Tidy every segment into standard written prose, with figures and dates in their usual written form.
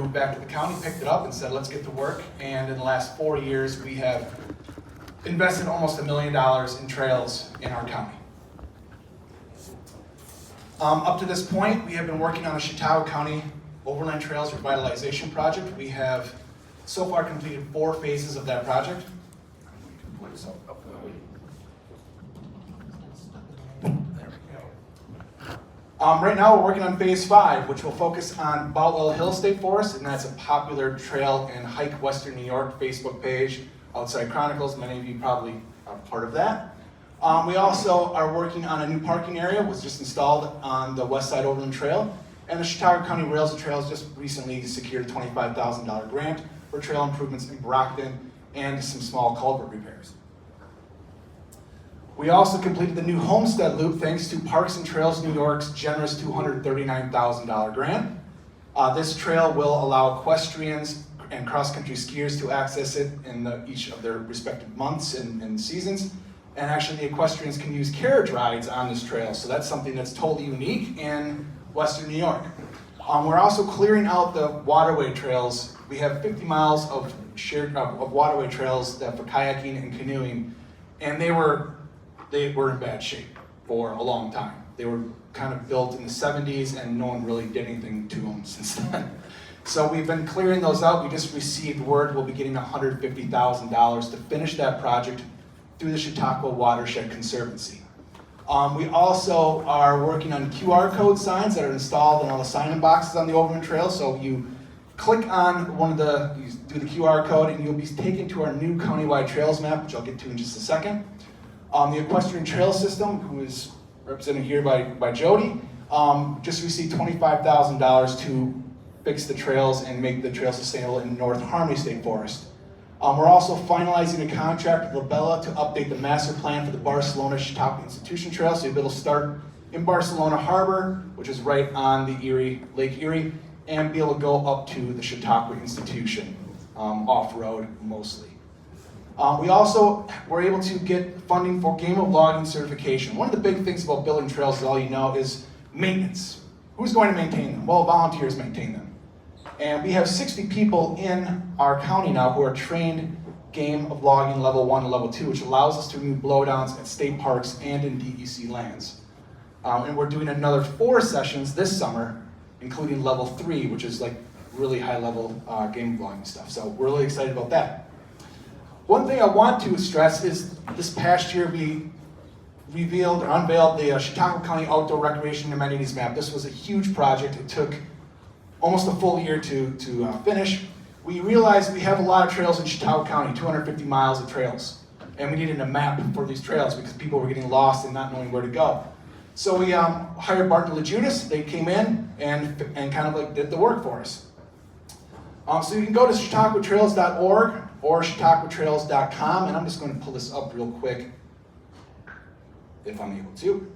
moved back to the county, picked it up and said, let's get to work. And in the last 4 years, we have invested almost $1 million in trails in our county. Up to this point, we have been working on the Chautauqua County Overland Trails Revitalization Project. We have so far completed 4 phases of that project. Right now we're working on phase 5, which will focus on Boutwell Hill State Forest, and that's a popular trail and hike Western New York Facebook page, Outside Chronicles. Many of you probably are part of that. We also are working on a new parking area, was just installed on the West Side Overland Trail, and the Chautauqua County Rails and Trails just recently secured a $25,000 grant for trail improvements in Brockton and some small culvert repairs. We also completed the new Homestead Loop thanks to Parks and Trails New York's generous $239,000 grant. This trail will allow equestrians and cross-country skiers to access it in each of their respective months and seasons. And actually the equestrians can use carriage rides on this trail, so that's something that's totally unique in Western New York. We're also clearing out the waterway trails. We have 50 miles of waterway trails that for kayaking and canoeing, and they were in bad shape for a long time. They were kind of built in the 70s and no one really did anything to them since then. So we've been clearing those out. We just received word we'll be getting $150,000 to finish that project through the Chautauqua Watershed Conservancy. We also are working on QR code signs that are installed in all the sign-in boxes on the Overland Trail. So you click on you do the QR code and you'll be taken to our new countywide trails map, which I'll get to in just a second. The Equestrian Trail System, who is represented here by Jody, just received $25,000 to fix the trails and make the trail sustainable in North Harmony State Forest. We're also finalizing a contract with Labella to update the master plan for the Barcelona-Chautauqua Institution Trail, so it'll start in Barcelona Harbor, which is right on the Lake Erie, and be able to go up to the Chautauqua Institution, off-road mostly. We also were able to get funding for Game of Logging certification. One of the big things about building trails, as all you know, is maintenance. Who's going to maintain them? Well, volunteers maintain them. And we have 60 people in our county now who are trained Game of Logging Level 1 and Level 2, which allows us to remove blowdowns at state parks and in DEC lands. And we're doing another 4 sessions this summer, including Level 3, which is like really high-level game of logging stuff. So we're really excited about that. One thing I want to stress is this past year we unveiled the Chautauqua County Outdoor Recreation Amenities Map. This was a huge project. It took almost a full year to finish. We realized we have a lot of trails in Chautauqua County, 250 miles of trails. And we needed a map for these trails because people were getting lost and not knowing where to go. So we hired Barton LaJudas. They came in and kind of like did the work for us. So you can go to chautauquatrails.org or chautauquatrails.com, and I'm just going to pull this up real quick if I'm able to.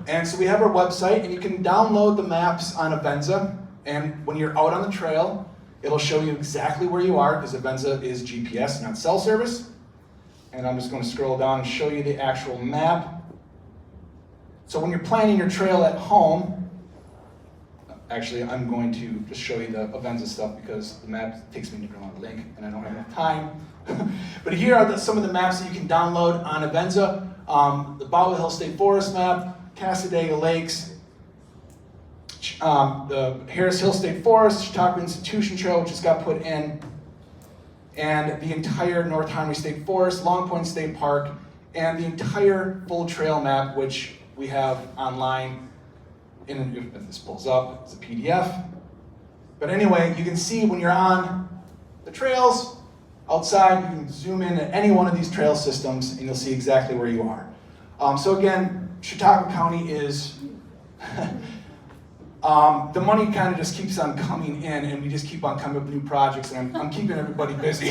And so we have our website, and you can download the maps on Avenza, and when you're out on the trail, it'll show you exactly where you are, because Avenza is GPS, not cell service. And I'm just going to scroll down and show you the actual map. So when you're planning your trail at home, actually, I'm going to just show you the Avenza stuff because the map takes me to a link and I don't have enough time. But here are some of the maps that you can download on Avenza. The Boutwell Hill State Forest map, Cassadaga Lakes, the Harris Hill State Forest, Chautauqua Institution Trail, which just got put in, and the entire North Harmony State Forest, Long Point State Park, and the entire full trail map, which we have online. If this pulls up, it's a PDF. But anyway, you can see when you're on the trails outside, you can zoom in at any one of these trail systems and you'll see exactly where you are. So again, Chautauqua County is, the money kind of just keeps on coming in and we just keep on coming up with new projects and I'm keeping everybody busy.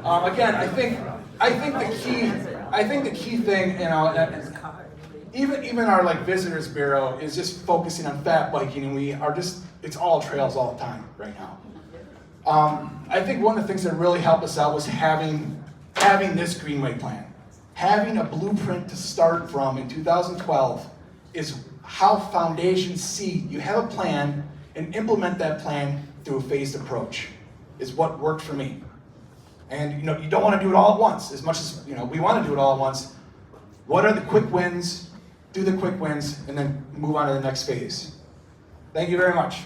Again, I think the key thing, you know, even our like visitors bureau is just focusing on fat biking, and it's all trails all the time right now. I think one of the things that really helped us out was having this Greenway plan. Having a blueprint to start from in 2012 is how foundations seed. You have a plan, and implement that plan through a phased approach is what worked for me. And you don't want to do it all at once. As much as we want to do it all at once, what are the quick wins? Do the quick wins, and then move on to the next phase. Thank you very much.